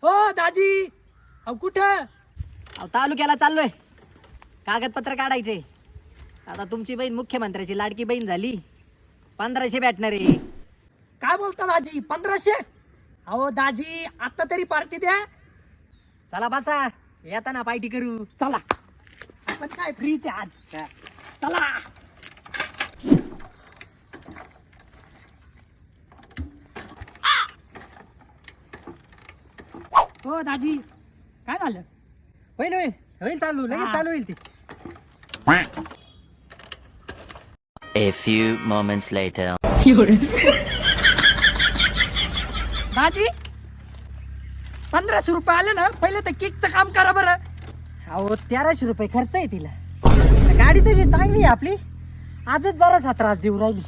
हो दाजी, अहो कुठं? अहो तालुक्याला चाललोय, कागदपत्र काढायचे. आता तुमची बहीण मुख्यमंत्र्याची लाडकी बहीण झाली, 1500 भेटणार आहे. काय बोलता दाजी? 1500? अहो दाजी, आता तरी पार्टी द्या. चला बसा, येताना पार्टी करू. चला, आपण काय फ्रीचे आज. चला. हो दाजी, काय झालं? होईल होईल होईल, चालू लगेच हा. चालू होईल ती. A few moments later. दाजी, 1500 रुपये आले ना, पहिले तर केकचं काम करा बरं. अहो 1300 रुपये खर्च आहे तिला. गाडी तशी चांगली आहे आपली, आजच जरा त्रास देऊ राहिली.